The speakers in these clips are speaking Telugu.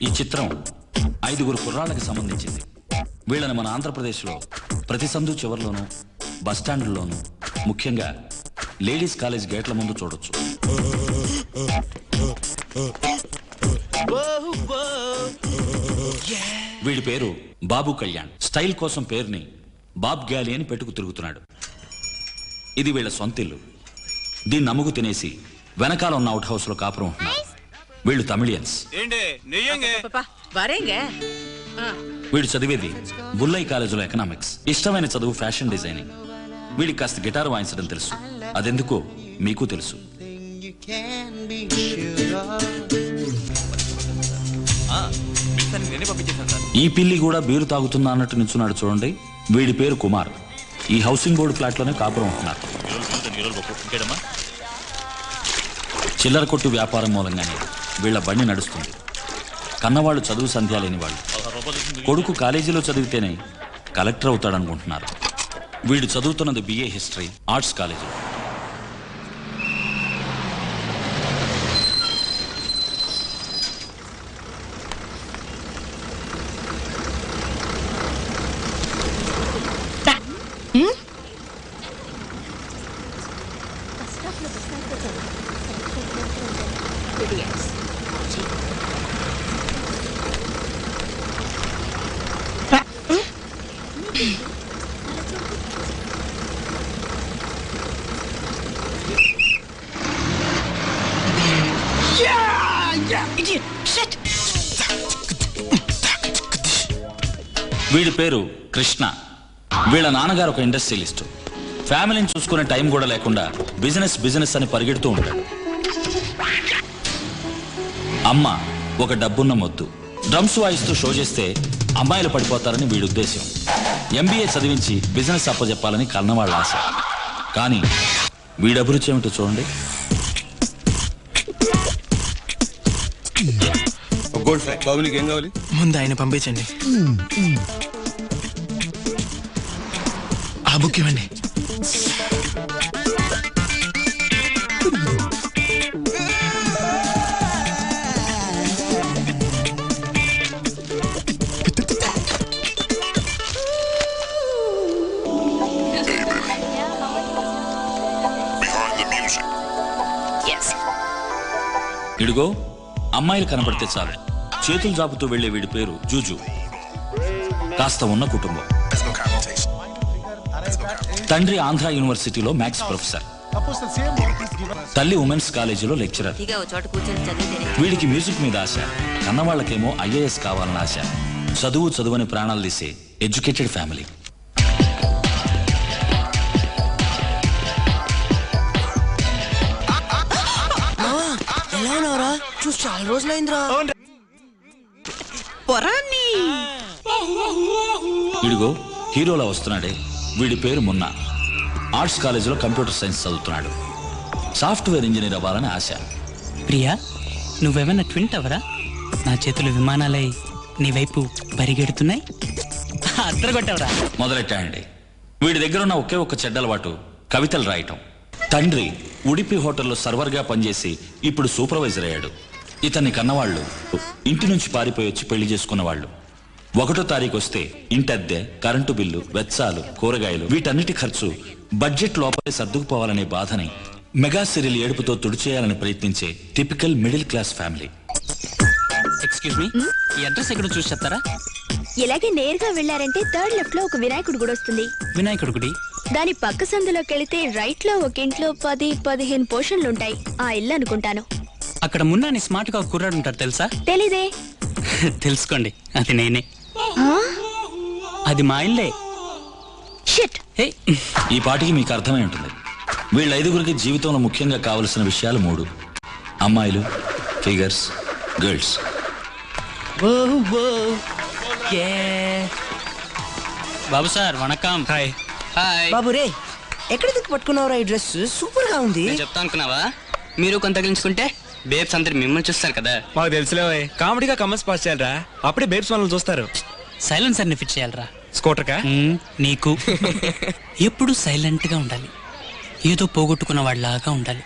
ఈ చిత్రం 5 కుర్రాళ్ళకి సంబంధించింది. వీళ్ళని మన ఆంధ్రప్రదేశ్లో ప్రతి సందు చివరిలోనూ, బస్టాండ్లోనూ, ముఖ్యంగా లేడీస్ కాలేజ్ గేట్ల ముందు చూడొచ్చు. వీడి పేరు బాబు కళ్యాణ్. స్టైల్ కోసం పేరుని బాబ్ గ్యాలీ అని పెట్టుకు తిరుగుతున్నాడు. ఇది వీళ్ళ సొంతిల్లు. దీన్ని నమ్ముకు తినేసి వెనకాల ఉన్న అవుట్ హౌస్ లో కాపురం ఉంటున్నారు. వీళ్ళు తమిళియన్స్. వీడు చదివేది బుల్లై కాలేజీలో ఎకనామిక్స్. ఇష్టమైన చదువు ఫ్యాషన్ డిజైనింగ్. వీడికి కాస్త గిటార్ వాయించడం తెలుసు. అదెందుకో మీకు తెలుసు. ఈ పిల్లి కూడా బీరు తాగుతుందా అన్నట్టు నిల్చున్నాడు చూడండి. వీడి పేరు కుమార్. ఈ హౌసింగ్ బోర్డు ఫ్లాట్ లోనే కాపురం ఉంటున్నారు. చిల్లర కొట్టు వ్యాపారం మూలంగానే వీళ్ళ బండి నడుస్తుంది. కన్నవాళ్ళు చదువు సంధ్య లేని వాళ్ళు. కొడుకు కాలేజీలో చదివితేనే కలెక్టర్ అవుతాడనుకుంటున్నారు. వీడు చదువుతున్నది BA హిస్టరీ ఆర్ట్స్ కాలేజీ. వీడి పేరు కృష్ణ. వీళ్ళ నాన్నగారు ఒక ఇండస్ట్రియలిస్ట్. ఫ్యామిలీని చూసుకునే టైం కూడా లేకుండా బిజినెస్ అని పరిగెడుతూ ఉంటాడు. అమ్మ ఒక డబ్బున్న మొద్దు. డ్రమ్స్ వాయిస్తూ షో చేస్తే అమ్మాయిలు పడిపోతారని వీడి ఉద్దేశం. MBA చదివించి బిజినెస్ అప్పచెప్పాలని కన్నవాళ్ళ ఆశ. కానీ వీడి అభిరుచి ఏమిటో చూడండి. ముందు ఆయన పంపించండి. ఆ బుక్ ఇవ్వండి. ఇడుగో అమ్మాయిలు కనపడితే చాలు చేతులు జాపుతూ వెళ్లే వీడి పేరు జూజు. కాస్త ఉన్న కుటుంబం. తండ్రి ఆంధ్ర యూనివర్సిటీలో మ్యాథ్స్ ప్రొఫెసర్. తల్లి ఉమెన్స్ కాలేజీలో లెక్చరర్. వీడికి మ్యూజిక్ మీద ఆశ. కన్నవాళ్లకేమో IAS కావాలన్న ఆశ. చదువుని ప్రాణాలు తీసే ఎడ్యుకేటెడ్ ఫ్యామిలీ. చూసి చాలా రోజులైందిరా. వీడిగో హీరోలా వస్తున్నాడే. వీడి పేరు మున్నా. ఆర్ట్స్ కాలేజీలో కంప్యూటర్ సైన్స్ చదువుతున్నాడు. సాఫ్ట్వేర్ ఇంజనీర్ అవ్వాలని ఆశ. ప్రియా, నువ్వేమన్నా ట్విన్ టవరా? నా చేతులు విమానాలై నీ వైపు పరిగెడుతున్నాయి. అద్దరగొట్టవరా? మొదలెట్టాయండి. వీడి దగ్గర ఉన్న ఒకే ఒక్క చెడ్డలవాటు కవితలు రాయటం. తండ్రి ఉడిపి హోటల్లో సర్వర్గా పనిచేసి ఇప్పుడు సూపర్వైజర్ అయ్యాడు. ఇతన్ని కన్నవాళ్ళు ఇంటి నుంచి పారిపోయి వచ్చి పెళ్లి చేసుకున్న వాళ్ళు. 1వ తారీఖు వస్తే ఇంటద్దె, కరెంటు బిల్లు, వెచ్చాలు, కూరగాయలు వీటన్నిటి ఖర్చు బడ్జెట్ లోపలే సర్దుకుపోవాలనే బాధని మెగా సిరియల్ ఏడుపుతో తుడిచేయాలని ప్రయత్నించే typical middle class family. Excuse me, ఈ అడ్రస్ ఎక్కడ చూసి చెప్తారా? ఇలాగే నేరుగా వెళ్లారంటే 3rd లెఫ్ట్ లో ఒక వినాయకుడి గుడి వస్తుంది. వినాయకుడి గుడి. దాని పక్క సందులోకి వెళితే రైట్ లో ఒక ఇంట్లో 10-15 పోర్షన్లుంటాయి. ఆ ఇల్లు అనుకుంటాను. అక్కడ మున్నాని స్మార్ట్ గా కుర్రాడు ఉంటారు తెలుసా? తెలీదే. తెలుసుకోండి, అది నేనే. అది మా ఇల్లే. ఈ పాటికి మీకు అర్థమై ఉంటుంది. వీళ్ళ 5గురికి జీవితంలో ముఖ్యంగా కావలసిన విషయాలు 3: అమ్మాయిలు, ఫిగర్స్, గర్ల్స్. బాబు సార్ వణకం. హాయ్. బాబు రే, ఎక్కడ దిక్కు పట్టుకున్నావురా? ఈ డ్రెస్ సూపర్ గా ఉంది. చెప్తా అనుకున్నావా? మీరు కొంత తగిలించుకుంటే బేబ్స్ అందరు మిమ్మల్ని చూస్తారు కదా. మాకు తెలుసులే, కామెడీగా కమెంట్స్ పాస్ చేయాలరా, అప్పుడే బేబ్స్ మనల్ని చూస్తారు. సైలెన్సర్ ని ఫిట్ చేయాలరా. స్కూటర్ కా? నీకు ఎప్పుడు సైలెంట్ గా ఉండాలి. ఏదో పోగొట్టుకున్న వాళ్ళలాగా ఉండాలి.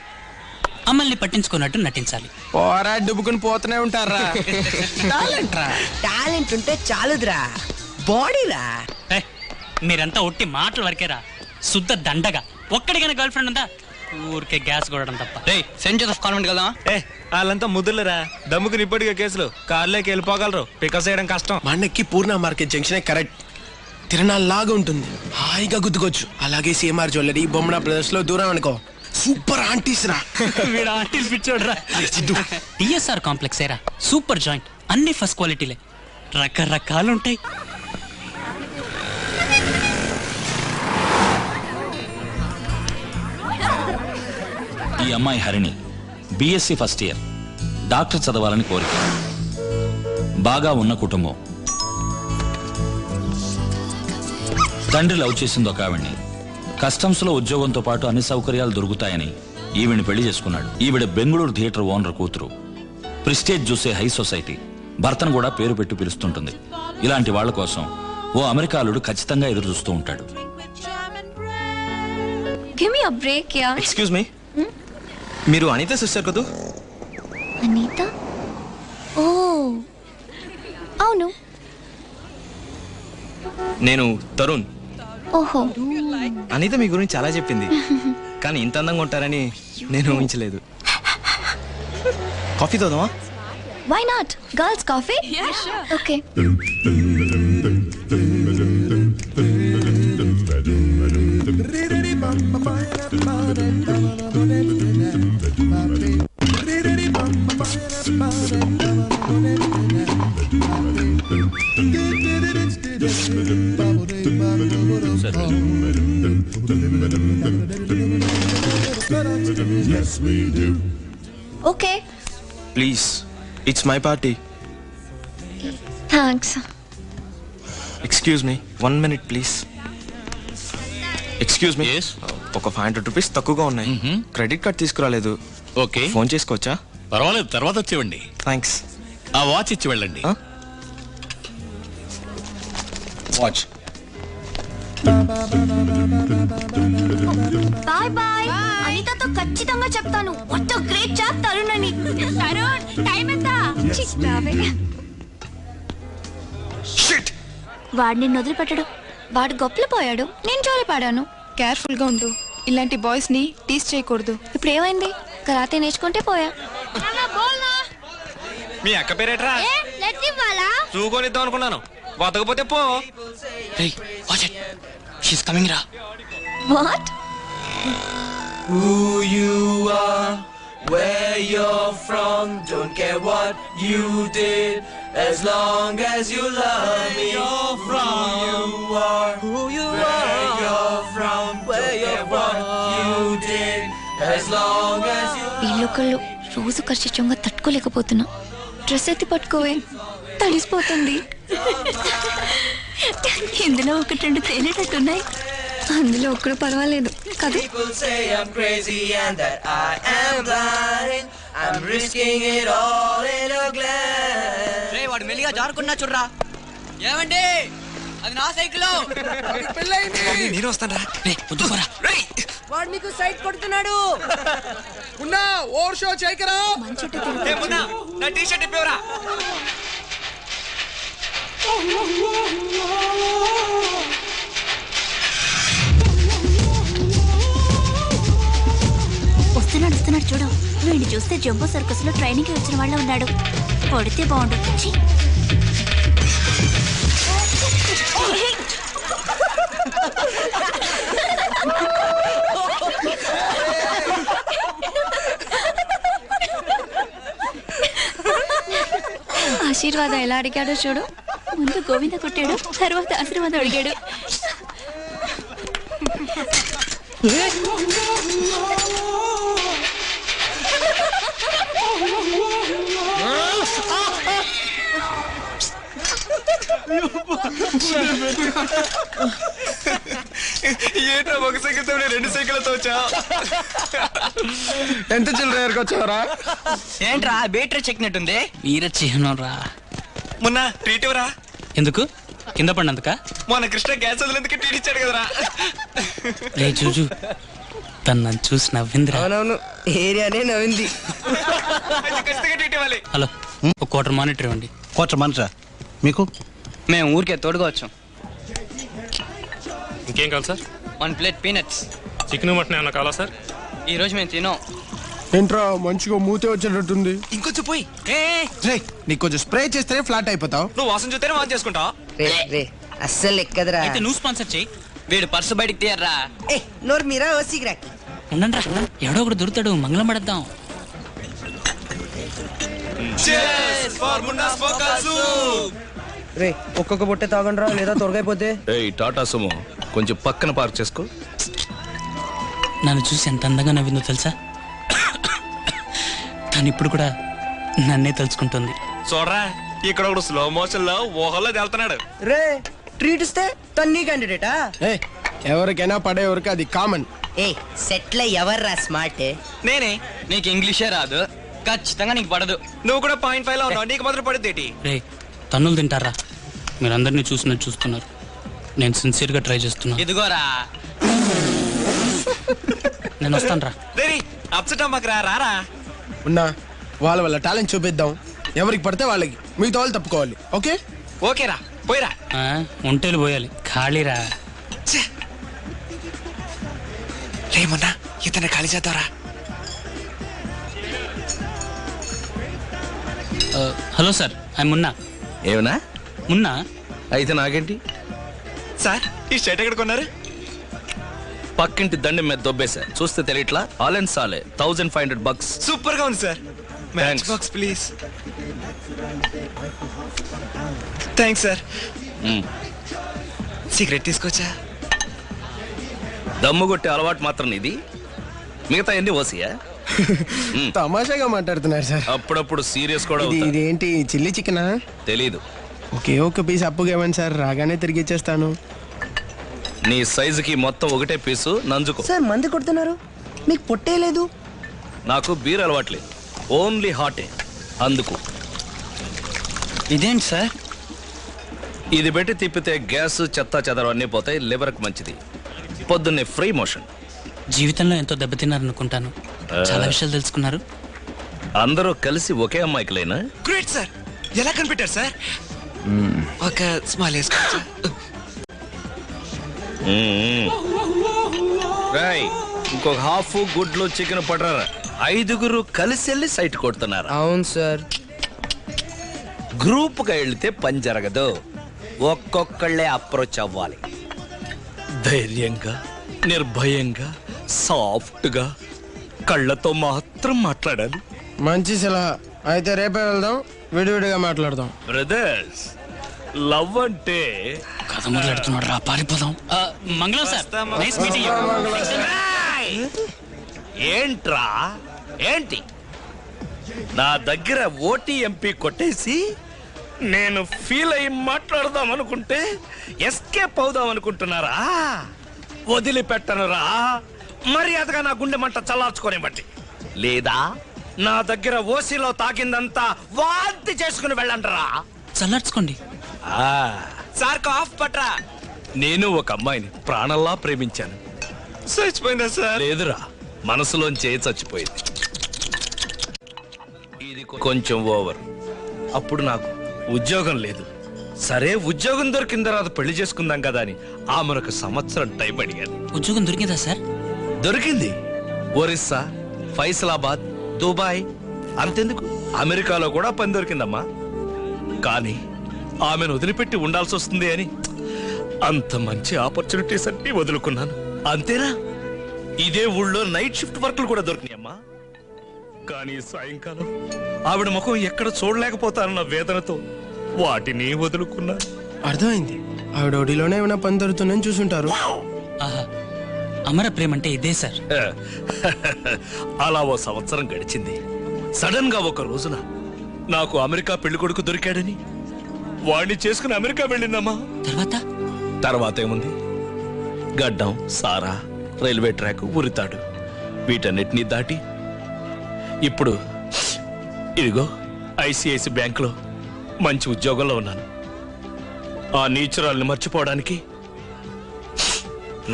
అమ్మల్ని పట్టించుకున్నట్టు నటించాలి. పోరా డుబ్బుకుని పోతూనే ఉంటారా. టాలెంట్ ఉంటే చాలుద్రా, బాడీరా. మీరంతా ఒట్టి మాటలు వరకేరా, శుద్ధ దండగా. ఒక్కడికైనా గర్ల్ ఫ్రెండ్ ఉందా? ఊరికే గ్యాస్ కొట్టడం తప్ప. సెయింట్ జోసెఫ్ కాన్వెంట్ కదా. వాళ్ళంతా ముద్దులరా, దమ్ముకు నిప్పటిగా కేసులు. కార్లోకి వెళ్ళిపోగలరు, పికప్ చేయడం కష్టం. మనకి పూర్ణ మార్కెట్ జంక్షనే కరెక్ట్. తిరణాల్లాగా ఉంటుంది, హాయిగా గుద్దుకోవచ్చు. అలాగే సిఎంఆర్ జ్యువెలరీ, బొమ్మనా బ్రదర్స్ లో దూరం అనుకో, సూపర్ ఆంటీస్ రా. వీడు ఆంటీలు పిచ్చోడ్రా. టిఎస్ఆర్ కాంప్లెక్స్ ఏరా, సూపర్ జాయింట్, అన్ని ఫస్ట్ క్వాలిటీలే, రకరకాలు ఉంటాయి. ఈ అమ్మాయి Harini, BSc first year, doctor చదవాలని కోరిక, బాగా ఉన్న కుటుంబం. తండ్రి లవ్ చేసింది ఒక ఆవిడ్ని. కస్టమ్స్ లో ఉద్యోగంతో పాటు అన్ని సౌకర్యాలు దొరుకుతాయని ఈవిని పెళ్లి చేసుకున్నాడు. ఈవిడ బెంగళూరు థియేటర్ ఓనర్ కూతురు. ప్రిస్టేజ్ చూసే హై సొసైటీ. భర్తను కూడా పేరు పెట్టి పిలుస్తుంటుంది. ఇలాంటి వాళ్ల కోసం ఓ అమెరికాలుడు ఖచ్చితంగా ఎదురు చూస్తూ ఉంటాడు. Give me a break, yeah. Excuse me, మీరు అనిత సిస్టర్ కదూ? అనిత? ఓ అవును. నేను తరుణ్. ఓహో, అనిత మీ గురించి చాలా చెప్పింది, కానీ ఇంత అందంగా ఉంటారని నేను ఊహించలేదు. Coffee తోదామా? why not? Girls coffee? Yeah, sure. Okay. Yes, we do. Okay. Please, it's my party. Thanks. Excuse me, 1 minute please. Excuse me, ఒక 500 రూపీస్ తక్కువగా ఉన్నాయి. క్రెడిట్ కార్డ్ తీసుకురాలేదు. ఓకే, ఫోన్ చేసుకోవచ్చా? పర్వాలేదు, తర్వాత వచ్చేవండి. థ్యాంక్స్. ఆ వాచ్ ఇచ్చి వెళ్ళండి. వాచ్. Bye bye. అనితతో ఖచ్చితంగా చెప్తాను, what a great job Tarun అని. తరుణ్, టైం ఎంత? వాడు నిన్ను వదిలిపెట్టడు. వాడు గొప్పలు పోయాడు, నేను జోలి పాడాను. కేర్ఫుల్ గా ఉండు, ఇలాంటి బాయ్స్ ని టీస్ చేయకూడదు. ఇప్పుడు ఏమైంది? కరాటే నేర్చుకుంటే పోయా. మీ అక్క పేరేట్రా? చూకొనిద్దాం అనుకున్నాను, బతకపోతే పో. షీస్ కమింగ్ రా. What? Who you are, where you're from, don't care what you did, as long as you love me. You're from, you are, who you where you're from, where you're what you did, as long as you. వీళ్ళొకళ్ళు రోజు ఖర్చుగా తట్టుకోలేకపోతున్నా. డ్రెస్ ఎత్తి పట్టుకోవే, తడిసిపోతుంది. ఇందులో 1-2 తేలేటట్టున్నాయి, అందులో ఒక్కడు పర్వాలేదు కదా. People say I'm crazy and that I am blind. I'm risking it all in a glance. రే, వాడు మెల్లిగా జారుకున్నా చూడరా. ఏమండి, అది నా సైకిల్. నేను వస్తాను రా. రే, పొద్దుకోరా. వాడు మీకు సైట్ కొడుతున్నాడు. ఉన్నా ఓవర్ షో చేయకరా. నా టీ షర్ట్ ఇప్పేవరా. వస్తున్నాడు చూడు. వీడిని చూస్తే జంబో సర్కస్ లో ట్రైనింగ్ కి వచ్చిన వాళ్ళ ఉన్నాడు. కొడితే బాగుండు. ఆశీర్వాదం ఎలా అడిగాడో చూడు. ముందు గోవింద కొట్టాడు, తర్వాత ఆశీర్వాదం అడిగాడు. ఏంట్రా, ఒక సైకిల్ తో 2 సైకిళ్ళతో వచ్చా? ఎంత చిల్లర వచ్చావరా? ఏంట్రా, బ్యాటరీ చెక్కినట్టుంది. వీర చిహ్నం రా. మొన్న ట్రీట్ ఇవ్వరా? ఎందుకు? కింద పడినందుక? మొన్న కృష్ణ గ్యాస్ వదిలేందుకు ట్రీట్ ఇచ్చాడు కదరా. రే చూచు, తను నన్ను చూసి నవ్విందిరా. అవునవును, ఏరియానే నవ్వింది. హలో, ఒక క్వార్టర్ మానిటర్ ఇవ్వండి. క్వార్టర్ మంత్రా మీకు? మేము ఊరికే తోడుగా వచ్చాం. ఇంకేం కావాలి sir? 1 plate peanuts. Chicken mutton ఏమన్నా కావాలా సార్? ఈ రోజు మేము తినాం. ఏంట్రా మంచిగా మూతే వచ్చేటట్టుంది. ఇంకొంచెం పోయి. రే నీకు కొంచెం స్ప్రే చేస్తేనే ఫ్లాట్ అయిపోతావు. నువ్వు వాసన చూస్తేనే వాన్ చేసుకుంటావు. రే అస్సలు ఎక్కదరా. అయితే నువ్వు స్పాన్సర్ చేయి. వీడు పర్సు బయటికి తీయర్రా. ఏ నోరు మీరా ఓసిగ్రాకి. ఉండండి రా, ఎవడో ఒకడు దొరుకుతాడు, మంగళం పడద్దాం. రే ఒక్కొక్క బొట్టే తాగండిరా, లేదా తొరగైపోతే. ఏయ్ టాటా సుమో కొంచెం పక్కన పార్క్ చేసుకో. నన్ను చూసి ఎంత అందంగా నవ్విందో తెలుసా? తను ఇప్పుడు కూడా నన్నే తలుచుకుంటుంది. చూడరా, ఇక్కడ ఒకడు స్లో మోషన్ లో ఊహల్లో వెళ్తున్నాడు. రే ట్రీట్ ఇస్తే తన్ని క్యాండిడేటా? ఏ ఎవరికైనా పడేవరకు అది కామన్. ఏ సెట్ల ఎవర్రా స్మార్ట్? నేనే. నీకు ఇంగ్లీషే రాదు, ఖచ్చితంగా నీకు పడదు. నువ్వు కూడా 0.5 లో ఉన్నావు, నీకు మాత్రం పడుద్ది. రే తన్నులు తింటారా? మీరందరినీ చూసినట్టు చూస్తున్నారు. నేను సిన్సియర్గా ట్రై చేస్తున్నా. ఇదిగోరా, నేను వస్తాను రా. అప్సెట్ అమ్మకు రారా. ఉన్నా వాళ్ళ టాలెంట్ చూపిద్దాం. ఎవరికి పడితే వాళ్ళకి, మిగతా వాళ్ళు తప్పుకోవాలి. ఓకే ఓకేరా, పోయిరా. ఒంటేలు పోయాలి, ఖాళీరా. రేమన్నా ఇతను ఖాళీ చేద్దారా. Hello sir, I Munna. ఏమన్నా మున్నా అయితే నాకేంటి? సార్ ఈ షర్ట్ ఎక్కడ కొన్నారు? పక్కింటి దండం మీద దొబ్బేశా, చూస్తే తెలియట్లా. ఆల్ అండ్ సాలే $1500. సూపర్ గా ఉంది sir. Match box please. Thanks sir. Cigarette తీసుకోవచ్చా? దమ్ము కొట్టే అలవాటు మాత్రం ఇది, మిగతా ఎన్ని ఓసియా? తమాషాగా మాట్లాడుతున్నారు సార్. అప్పుడప్పుడు సీరియస్ కూడా ఇది అవుతా. ఇదేంటి చిల్లీ చికెనా? తెలీదు. ఒకే ఒక పీస్ అప్పుగా ఇవ్వండి సార్, రాగానే తిరిగి ఇచ్చేస్తాను. నీ సైజుకి మొత్తం ఒకటే పీసు నంజుకో. సార్ మంది కొడుతున్నారు, మీకు పొట్టే లేదు. నాకు బీర్ అలవాట్లేదు, ఓన్లీ హాటే, అందుకు. ఇదేంటి సార్? ఇది పెట్టి తిప్పితే గ్యాస్ చెత్త చెదరం అన్నీ పోతాయి, లివర్కి మంచిది. పొద్దున్నే ఫ్రీ మోషన్. జీవితంలో ఎంతో దెబ్బతిన్నారనుకుంటాను, చాలా విషయాలు తెలుసుకున్నారు. అందరూ కలిసి ఒకే అమ్మాయికి లేనా? Great sir. ఎలా కనిపెట్టారు సార్? ఒక స్మాల్ వేసుకోవచ్చా? ఇంకొక హాఫ్ గుడ్లు చికెన్ పడరా. 5గురు కలిసి వెళ్ళి సైట్ కొడుతున్నారు. అవును సార్. గ్రూప్గా వెళితే పని జరగదు, ఒక్కొక్కళ్ళే అప్రోచ్ అవ్వాలి. ధైర్యంగా, నిర్భయంగా, సాఫ్ట్గా, కళ్ళతో మాత్రం మాట్లాడాలి. మంచి సలహా. అయితే రేపే వెళ్దాం, విడివిడిగా మాట్లాడదాం. బ్రదర్స్, లవ్ అంటే కథ మొదలెడుతున్నాడు రా, పారిపోదాం. మంగళం సార్, నైస్ మీటింగ్ యు. ఏంట్రా ఏంటి? నా దగ్గర ఓటీఎంపీ కొట్టేసి నేను ఫీల్ అయ్యి మాట్లాడదాం అనుకుంటే ఎస్కేప్ అవుదాం అనుకుంటున్నారా? వదిలిపెట్టనురా, మర్యాదగా నా గుండె మంట చల్లార్చుకొని బట్టి. లేదా నా దగ్గర ఓసీలో తాకిందంతా వాంతి చేసుకుని వెళ్ళండిరా. చల్లార్చుకోండి. సార్ కాఫ్ పట్రా. నేను ఒక అమ్మాయిని ప్రాణంలా ప్రేమించాను. చచ్చిపోయిందా సార్? లేదురా, మనసులోంచే చచ్చిపోయింది. ఇది కొంచెం ఓవర్. అప్పుడు నాకు ఉద్యోగం లేదు. సరే ఉద్యోగం దొరికిన తర్వాత పెళ్లి చేసుకుందాం కదా అని ఆమెకు సంవత్సరం టైం అడిగాను. ఉద్యోగం దొరికిందా సార్? దొరికింది. ఒరిస్సా, ఫైసలాబాద్, దుబాయ్, అంతెందుకు అమెరికాలో కూడా పని దొరికిందమ్మా. కానీ ఆమెను వదిలిపెట్టి ఉండాల్సి వస్తుంది అని అంత మంచి ఆపర్చునిటీస్ అన్ని వదులుకున్నాను. అంతేనా, ఇదే ఊళ్ళో నైట్ షిఫ్ట్ వర్క్లు కూడా దొరికినాయమ్మా. కానీ సాయంకాలం ఆవిడ ముఖం ఎక్కడ చూడలేకపోతానన్న వేదనతో వాటిని వదులుకున్నాను. అర్థమైంది, ఆవిడ ఒడిలోనే ఏమైనా పని దొరుకుతుందని చూసుంటారు. ఆహా, అమర ప్రేమ అంటే ఇదే సార్. అలా ఓ సంవత్సరం గడిచింది. సడన్ గా ఒక రోజున నాకు అమెరికా పెళ్లి కొడుకు దొరికాడని వాడిని చేసుకుని అమెరికా వెళ్ళిందమ్మా. తర్వాత ఏముంది, గడ్డం, సారా, రైల్వే ట్రాక్, ఉరితాడు, వీటన్నిటినీ దాటి ఇప్పుడు ఇదిగో ఐసిఐసి బ్యాంకులో మంచి ఉద్యోగంలో ఉన్నాను. ఆ నీచురాల్ని మర్చిపోవడానికి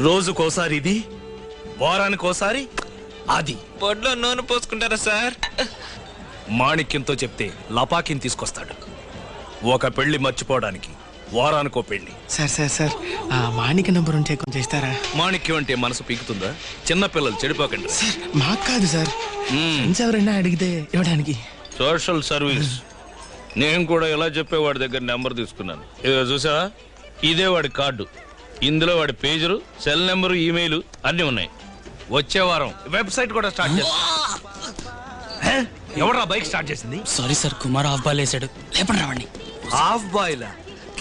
రోజుకోసారి ఇది, వారానికి ఓసారి అది బొడ్లో నూనె పోసుకుంటారా సార్? మాణిక్యంతో చెప్తే లపాకిని తీసుకొస్తాడు. ఒక పెళ్లి మర్చిపోవడానికి వారానికో పెళ్లి. సార్ సార్ సార్ ఆ మాణిక నంబర్ ఉంటే కొంచెం ఇస్తారా? మాణిక్యం అంటే మనసు పీకుతుందా? చిన్నపిల్లలు చెడిపోకండి. సార్ మాకు కాదు సార్, ఫ్రెండ్స్ ఎవరైనా అడిగితే ఇవ్వడానికి. Social service. నేను కూడా ఇలా చెప్పేవాడి దగ్గర నెంబర్ తీసుకున్నాను. ఇదిగో చూసావా, ఇదే వాడి కార్డు. ఇందులో వాడి పేజరు, సెల్ నెంబరు, ఈమెయిల్ అన్ని ఉన్నాయి. వచ్చే వారం వెబ్సైట్ కూడా స్టార్ట్ చేస్తా. ఎవరా బైక్ స్టార్ట్ చేసింది? Sorry sir, Kumar half ball వేసాడు. లేపండి రావండి. హాఫ్ బాయిల్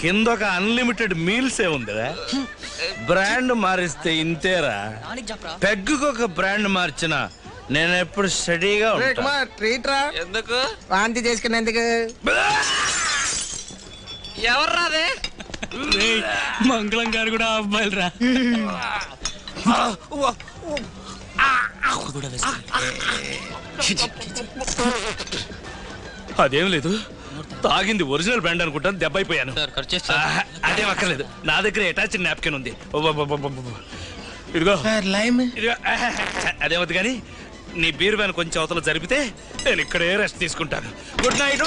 కింద ఒక అన్లిమిటెడ్ మీల్స్ ఏ ఉందిరా. బ్రాండ్ మారిస్తే ఇంతేరా. పెగ్గుకు ఒక బ్రాండ్ మార్చిన నేను ఎప్పుడు స్టడీగా ఉంటా. ట్రీట్ రా. ఎందుకు? వాంతి చేసుకునేందుకు. ఎవర్రా అదే? మంగళం గారు కూడా హాఫ్ బాల్ రా. కూడా అదేం లేదు, తాగింది ఒరిజినల్ బ్రాండ్ అనుకుంటాను. దెబ్బ అయిపోయాను. అదేం అక్కర్లేదు, నా దగ్గర అటాచ్డ్ నాప్కిన్ ఉంది. ఇదిగో లైమ్. ఇదిగో అదేమవుతుంది కానీ నీ బీర్ వ్యాన్ కొంచెం అవతల జరిపితే నేను ఇక్కడే రెస్ట్ తీసుకుంటాను. Good night.